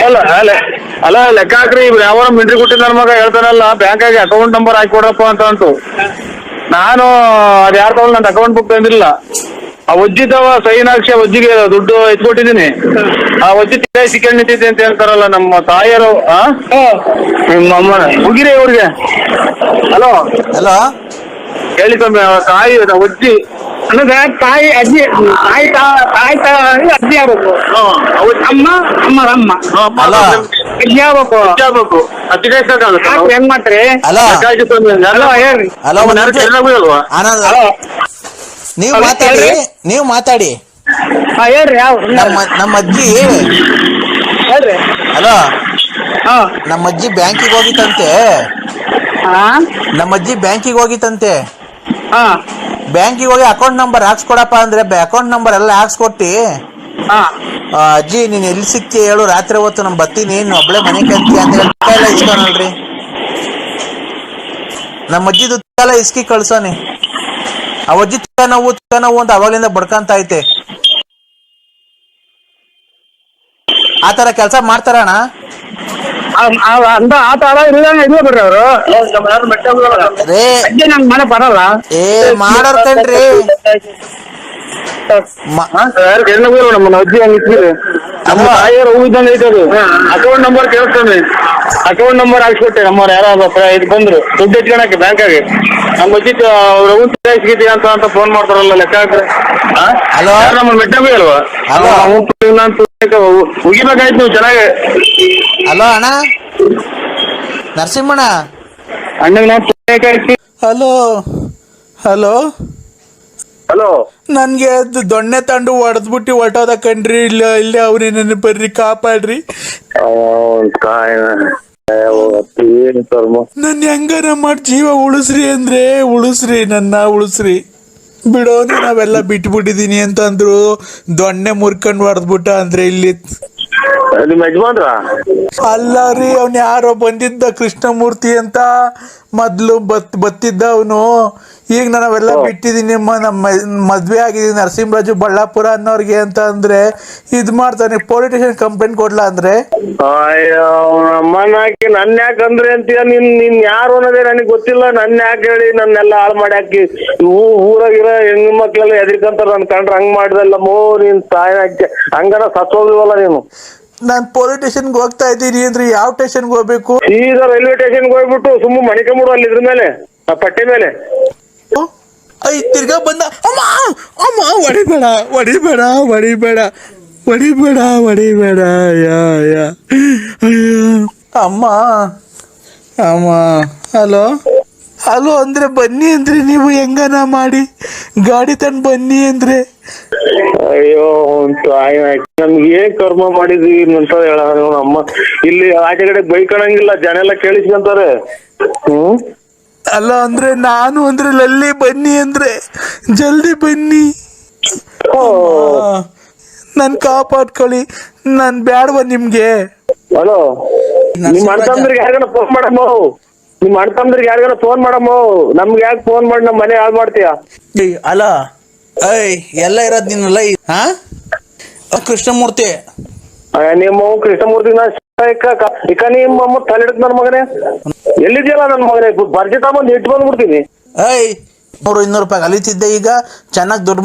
ಅಲ್ಲ ಅಲ್ಲ ಅಲ್ಲ ಲೆಕ್ಕ ಹಾಕ್ರಿ ಇವ್ರು ಯಾವ ಮಿಂಟ್ರಿ ಕೊಟ್ಟಿದ್ದ ನನ್ನ ಮಗ ಹೇಳ್ತಾನಲ್ಲ ಬ್ಯಾಂಕಾಗಿ ಅಕೌಂಟ್ ನಂಬರ್ ಹಾಕಿ ಕೊಡಪ್ಪ ಅಂತ ಅಂತು. ನಾನು ಅದು ಯಾರು ತಗೊಂಡು ನನ್ನ ಅಕೌಂಟ್ ಬುಕ್ ತಂದಿಲ್ಲ. ಆ ಒಜ್ಜಿದವ ಸೈನ್ ಹಾಕ್ಸಿ ಒಜ್ಜಿಗೆ ದುಡ್ಡು ಎತ್ಕೊಟ್ಟಿದ್ದೀನಿ. ಆ ಒಜ್ಜಿ ಸಿಕ್ಕಂಡ್ ನಿಂತಿದ್ದೆ ಅಂತ ಹೇಳ್ತಾರಲ್ಲ ನಮ್ಮ ತಾಯಿಯರು. ನಿಮ್ಮ ಅಮ್ಮನ ಮುಗಿರಿ ಇವ್ರಿಗೆ. ಹಲೋ ಹಲೋ ಹೇಳಿ ಸ್ವಾಮಿ, ತಾಯಿ ಒಜ್ಜಿ ಅನ್ನೋದ ತಾಯಿ ಅಜ್ಜಿ ಅಜ್ಜಿ ಆಗ್ಬೇಕು. ಅಮ್ಮ ಅಮ್ಮ ಅಮ್ಮ ಅಲ್ಲ ಅಜ್ಜಿ ಆಗ್ಬೇಕು. ಆಗ್ಬೇಕು ಹೆಂಗ್ ಮಾಡ್ತೀರಿ? ಅಲ್ಲ ಹಲೋ ಹೇಳ್ರಿ. ಹಲೋ ಆನಂದ್ ನೀವು ಮಾತಾಡಿ, ನೀವು ಮಾತಾಡಿ. ಹೇಳ್ರಿ ಯಾವ ನಮ್ಮ ಅಜ್ಜಿ ಹೇಳ್ರಿ. ಹಲೋ ಹಾ ನಮ್ಮ ಅಜ್ಜಿ ಬ್ಯಾಂಕಿಗೆ ಹೋಗಿತ್ತಂತೆ. ಹಾ ನಮ್ಮ ಅಜ್ಜಿ ಬ್ಯಾಂಕಿಗೆ ಹೋಗಿತ್ತಂತೆ. ಹಾ ಬ್ಯಾಂಕಿಗೆ ಹೋಗಿ ಅಕೌಂಟ್ ನಂಬರ್ ಹಾಕ್ಸ್ಕೊಡಪ್ಪ ಅಂದ್ರೆ ಅಕೌಂಟ್ ನಂಬರ್ ಎಲ್ಲ ಹಾಕ್ಸ್ಕೊಟ್ಟಿ, ಹಾ ಅಜ್ಜಿ ನೀನ್ ಎಲ್ಲಿ ಸಿಕ್ತಿ ಹೇಳು, ರಾತ್ರಿ ಹೊತ್ತು ನಮ್ ಬರ್ತೀನಿ, ನೀನ್ ಒಬ್ಳೆ ಮನೆ ಕಂತಿ ಅಂತ ಎಲ್ಲ ಇಸ್ಕೊನಲ್ರಿ. ನಮ್ಮ ಅಜ್ಜಿದು ಎಲ್ಲ ಇಸ್ಕಿ ಕಳ್ಸೋನಿ. ಆ ಅಜ್ಜಿ ತುಕ್ಕ ನೋವು ಅಂತ ಅವಾಗ್ಲಿಂದ ಬಡ್ಕಂತ ಐತೆ. ಆತರ ಕೆಲಸ ಮಾಡ್ತಾರಣ? ಅಂದ ಆತ ಇಲ್ಲ ಬಿಡ್ರಿ ಅವರು. ರೇ ಅಜ್ಜಿ ನಂಗ್ ಮನೆ ಬರಲ್ಲ. ಮಾಡೋರ್ ಕಣ್ರಿ. ನಮ್ಮ ಅಜ್ಜಿ ಹಂಗಿಸ್ತೀರಿ. ನಮ್ಮ ತಾಯಿಯರು ಹೋಗಿದ್ದಂಗೆ ಐತದು. ಅಕೌಂಟ್ ನಂಬರ್ ಕೇಳಿಸ್ತಾನೆ. ಅಕೌಂಟ್ ನಂಬರ್ ಹಾಕ್ಸ್ಕೊಟ್ಟೆ. ನಮ್ಮವ್ರು ಯಾರೋ ಇದು ಬಂದ್ರು ದುಡ್ಡು ಎತ್ಕೊಳಕ್ಕೆ ಬ್ಯಾಂಕಾಗೆ. ನಮ್ಮ ಅಜ್ಜಿ ಸಿಗಿದ್ದೀಯ ಅಂತ ಫೋನ್ ಮಾಡ್ತಾರಲ್ಲ ಲೆಕ್ಕ ಹಾಕ್ರೆ. ಹಲೋ ನಮ್ಮ ಮೆಟ್ಟಬಿ ಅಲ್ವಾ? ಮುಗಿಬೇಕಾಯ್ತು ನೀವು ಚೆನ್ನಾಗಿ. ಹಲೋ ಅಣ್ಣ ನರಸಿಂಹಣ್ಣ. ಅಣ್ಣಗೆ ನಾವು ಹಲೋ ಹಲೋ ಹಲೋ ನನ್ಗೆ ಅದು ದೊಣ್ಣೆ ತಂಡು ಹೊಡೆದ್ಬಿಟ್ಟು ಹೊಟ್ಟೋದ ಕಣ್ರಿ. ಇಲ್ಲ ಇಲ್ಲೇ ಅವ್ರಿ ನನ್ನ ಬರ್ರಿ ಕಾಪಾಡ್ರಿ. ನನ್ ಹೆಂಗಾರ ಮಾಡಿ ಜೀವ ಉಳಿಸ್ರಿ ಅಂದ್ರೆ ಉಳಿಸ್ರಿ, ನನ್ನ ಉಳಿಸ್ರಿ. ಬಿಡೋನು ನಾವೆಲ್ಲ ಬಿಟ್ಬಿಟ್ಟಿದೀನಿ ಅಂತ ಅಂದ್ರು. ದೊಣ್ಣೆ ಮುರ್ಕೊಂಡ್ ಹೊಡೆದ್ಬಿಟ್ಟ ಅಂದ್ರೆ ಇಲ್ಲಿ. ನಿಮ್ಮ ಯಜಮಾನ್ರ ಅಲ್ಲ ರೀ, ಅವ್ನು ಯಾರೋ ಬಂದಿದ್ದ ಕೃಷ್ಣಮೂರ್ತಿ ಅಂತ ಮೊದ್ಲು ಬತ್ತಿದ್ದ ಅವನು. ಈಗ ನಾವೆಲ್ಲ ಬಿಟ್ಟಿದೀನಿ, ನಮ್ಮ ಮದ್ವೆ ಆಗಿದೀನಿ ನರಸಿಂಹರಾಜು ಬಳ್ಳಾಪುರ ಅನ್ನೋರ್ಗೆ ಅಂತ ಅಂದ್ರೆ ಇದ್ ಮಾಡ್ತಾನೆ. ಪೊಲಿಟಿಷಿಯನ್ ಕಂಪ್ಲೇಂಟ್ ಕೊಡ್ಲಾ ಅಂದ್ರೆ ಅಮ್ಮನ ಹಾಕಿ ನನ್ನ ಯಾಕಂದ್ರೆ ಅಂತೀಯ? ನಿನ್ ಯಾರು ಅನ್ನೋದೇ ನನಗೆ ಗೊತ್ತಿಲ್ಲ. ನನ್ನ ಯಾಕೆ ಹೇಳಿ ನನ್ನೆಲ್ಲ ಹಾಳು ಮಾಡಿ ಹಾಕಿ ಊರಾಗಿರೋ ಹೆಣ್ಣು ಮಕ್ಳೆಲ್ಲ ಎದ್ರಿಕಂತಾರ. ನನ್ ಕಂಡ್ರೆ ಹಂಗ್ ಮಾಡ್ದಲ್ಲ ಮೋ. ನೀನ್ ತಾಯಿ ಹಾಕಿ ಹಂಗಾರ ಸತ್ತೋಗಿವಲ್ಲ ನೀನು. ನಾನ್ ಪೊಲಿಟಿಷಿಯನ್ಗೆ ಹೋಗ್ತಾ ಇದ್ದೀನಿ ಅಂದ್ರೆ ಯಾವ ಸ್ಟೇಷನ್ಗೆ ಹೋಗ್ಬೇಕು? ಈಗ ರೈಲ್ವೆ ಸ್ಟೇಷನ್ಗೆ ಹೋಗ್ಬಿಟ್ಟು ಸುಮ್ಮ ಮಣಿಕಂಬಿಡು ಅಲ್ಲಿ ಇದ್ರ ಮೇಲೆ, ಆ ಪಟ್ಟೆ ಮೇಲೆ. ತಿರ್ಗಾ ಬಂದ. ಅಮ್ಮ ಅಮ್ಮ ಹೊಡಿಬೇಡ ಹೊಡಿಬೇಡ ಹೊಡಿಬೇಡ ಹೊಡಿಬೇಡ ಹೊಡಿಬೇಡ ಯಾ ಯಾ ಅಮ್ಮ ಅಮ್ಮ. ಹಲೋ ಹಲೋ ಅಂದ್ರೆ ಬನ್ನಿ ಅಂದ್ರೆ ನೀವು ಹೆಂಗನ ಮಾಡಿ ಗಾಡಿ ತಂದು ಬನ್ನಿ ಅಂದ್ರೆ. ಅಯ್ಯೋ ನಮ್ಗೆ ಏನ್ ಕರ್ಮ ಮಾಡಿದ್ವಿ ಅಂತ ಹೇಳ. ಅಮ್ಮ ಇಲ್ಲಿ ಆಚೆ ಕಡೆ ಬೈಕಣಂಗಿಲ್ಲ, ಜನ ಎಲ್ಲ ಕೇಳಿಸ್ಕೊಂತಾರೆ. ಅಲ್ಲ ಅಂದ್ರೆ ನಾನು ಅಂದ್ರೆ ಲಲ್ಲಿ ಬನ್ನಿ ಅಂದ್ರೆ ಜಲ್ದಿ ಬನ್ನಿ. ನನ್ ಕಾಪಾಡ್ಕೊಳ್ಳಿ, ನನ್ ಬ್ಯಾಡ್ವ ನಿಮ್ಗೆ. ಹಲೋ ನಿಮ್ ಅಣ್ತಂದ್ರಿಗೆ ಯಾರಿಗಾನ ಫೋನ್ ಮಾಡಮ್ಮ. ನಿಮ್ ಅಣ್ತಂದ್ರಿಗೆ ಯಾರಿಗಾನ ಫೋನ್ ಮಾಡಮ್ಮ. ನಮ್ಗೆ ಯಾಕೆ ಫೋನ್ ಮಾಡಿ ನಮ್ ಮನೆ ಹಾಳು ಮಾಡ್ತೀಯ? ಅಲ್ಲ ಎಲ್ಲ ಇರೋದ್ ನೀನಲ್ಲ. ಹಾ ಕೃಷ್ಣಮೂರ್ತಿ ನಿಮ್ಮ ಕೃಷ್ಣಮೂರ್ತಿ ಇಕ ನಿಮ್ಮ ತಲೆಡ್ತ ನನ್ ಮಗನೇ. ಎಲ್ಲಿದ್ಯಲ್ಲ ನನ್ ಮಗನೇ? ಬರ್ಜಿತ ಬಂದು ಇಟ್ಟು ಬಂದ್ಬಿಡ್ತೀನಿ. 100-200 ರೂಪಾಯಿ ಅಲಿತಿದ್ದೆ, ಈಗ ಚೆನ್ನಾಗಿ ದುಡ್ಡು